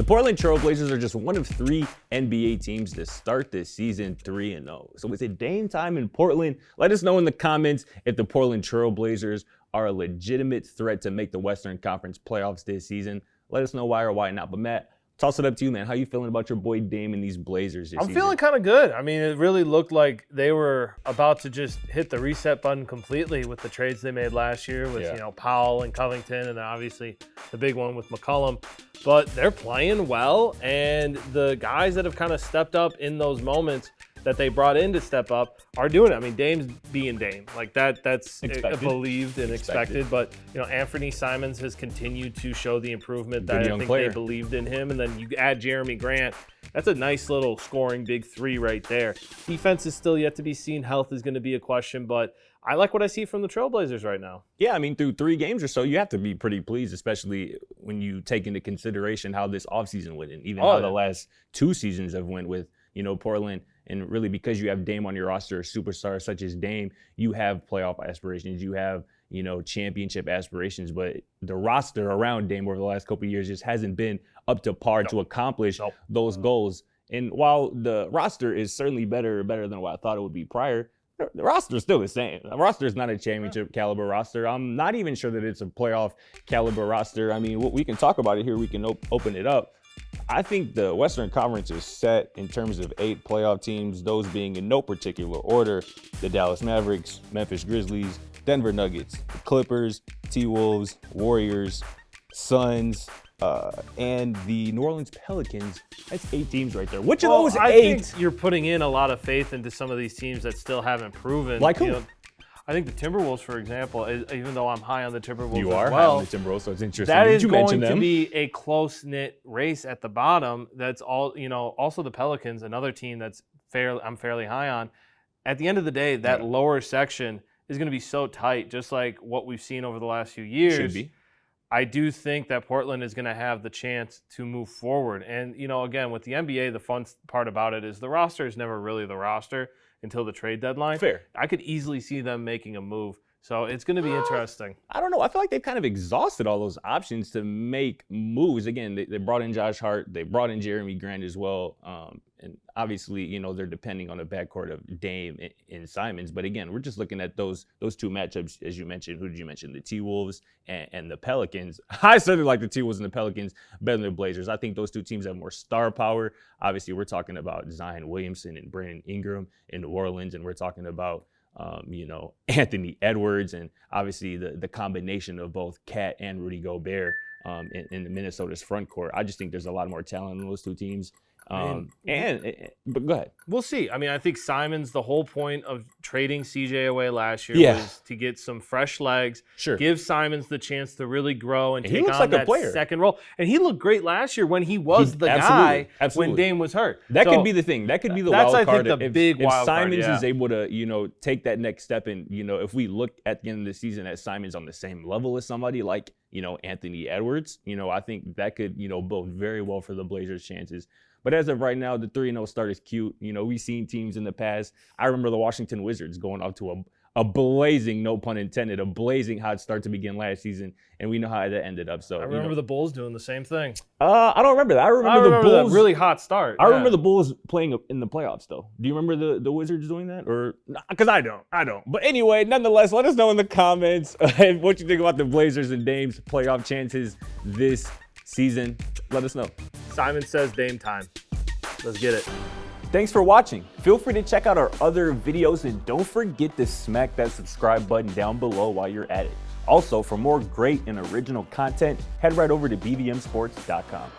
The Portland Trail Blazers are just one of 3 NBA teams to start this season 3-0. So is it Dame time in Portland? Let us know in the comments if the Portland Trail Blazers are a legitimate threat to make the Western Conference playoffs this season. Let us know why or why not. But Matt, toss it up to you, man. How you feeling about your boy Dame and these Blazers this season? I'm feeling kind of good. I mean, it really looked like they were about to just hit the reset button completely with the trades they made last year with, Powell and Covington, and then obviously the big one with McCollum. But they're playing well, and the guys that have kind of stepped up in those moments that they brought in to step up are doing it. I mean, Dame's being Dame. Like that's believed and expected. But, Anthony Simons has continued to show the improvement that I think they believed in him. And then you add Jeremy Grant. That's a nice little scoring big three right there. Defense is still yet to be seen. Health is going to be a question, but I like what I see from the Trailblazers right now. Yeah, I mean, through 3 games or so, you have to be pretty pleased, especially when you take into consideration how this offseason went and even how the last 2 seasons have went with, Portland. And really, because you have Dame on your roster, a superstar such as Dame, you have playoff aspirations. You have, championship aspirations. But the roster around Dame over the last couple of years just hasn't been up to par to accomplish those goals. And while the roster is certainly better than what I thought it would be prior, the roster is still the same. The roster is not a championship caliber roster. I'm not even sure that it's a playoff caliber roster. I mean, we can talk about it here. We can open it up. I think the Western Conference is set in terms of 8 playoff teams, those being in no particular order: the Dallas Mavericks, Memphis Grizzlies, Denver Nuggets, the Clippers, T-Wolves, Warriors, Suns, and the New Orleans Pelicans. That's 8 teams right there. Which of those 8? I think you're putting in a lot of faith into some of these teams that still haven't proven. Like who? I think the Timberwolves, for example, even though I'm high on the Timberwolves you are as well, high on the Timberwolves, so it's interesting that that is you going mentioned them. To be a close-knit race at the bottom. That's all, also the Pelicans, another team that's I'm fairly high on. At the end of the day, that lower section is going to be so tight, just like what we've seen over the last few years. Should be. I do think that Portland is going to have the chance to move forward. And, again, with the NBA, the fun part about it is the roster is never really the roster until the trade deadline. Fair. I could easily see them making a move. So it's going to be interesting. I don't know. I feel like they've kind of exhausted all those options to make moves. Again, they brought in Josh Hart. They brought in Jeremy Grant as well. And obviously, they're depending on the backcourt of Dame and Simons. But again, we're just looking at those 2 matchups, as you mentioned. Who did you mention? The T-Wolves and the Pelicans. I certainly like the T-Wolves and the Pelicans better than the Blazers. I think those 2 teams have more star power. Obviously, we're talking about Zion Williamson and Brandon Ingram in New Orleans, and we're talking about Anthony Edwards, and obviously the combination of both Cat and Rudy Gobert in the Minnesota's front court. I just think there's a lot more talent in those 2 teams. But go ahead. We'll see. I mean, I think Simons, the whole point of trading CJ away last year was to get some fresh legs, give Simons the chance to really grow and take on that second role. And he looked great last year when he was the guy when Dame was hurt. That could be the thing. That could be the wild card. That's, I think, the big wild card. If Simons is able to, take that next step, and, if we look at the end of the season at Simons on the same level as somebody like, Anthony Edwards, I think that could, bode very well for the Blazers' chances. But as of right now, the 3-0 start is cute. We've seen teams in the past. I remember the Washington Wizards going off to a blazing, no pun intended, a blazing hot start to begin last season, and we know how that ended up. So I remember the Bulls doing the same thing. I don't remember that. I remember the Bulls that really hot start. I remember the Bulls playing in the playoffs, though. Do you remember the Wizards doing that? Or because I don't. But anyway, nonetheless, let us know in the comments what you think about the Blazers and Dame's playoff chances this season. Let us know. Simon says Dame time. Let's get it. Thanks for watching. Feel free to check out our other videos, and don't forget to smack that subscribe button down below while you're at it. Also, for more great and original content, head right over to bvmsports.com.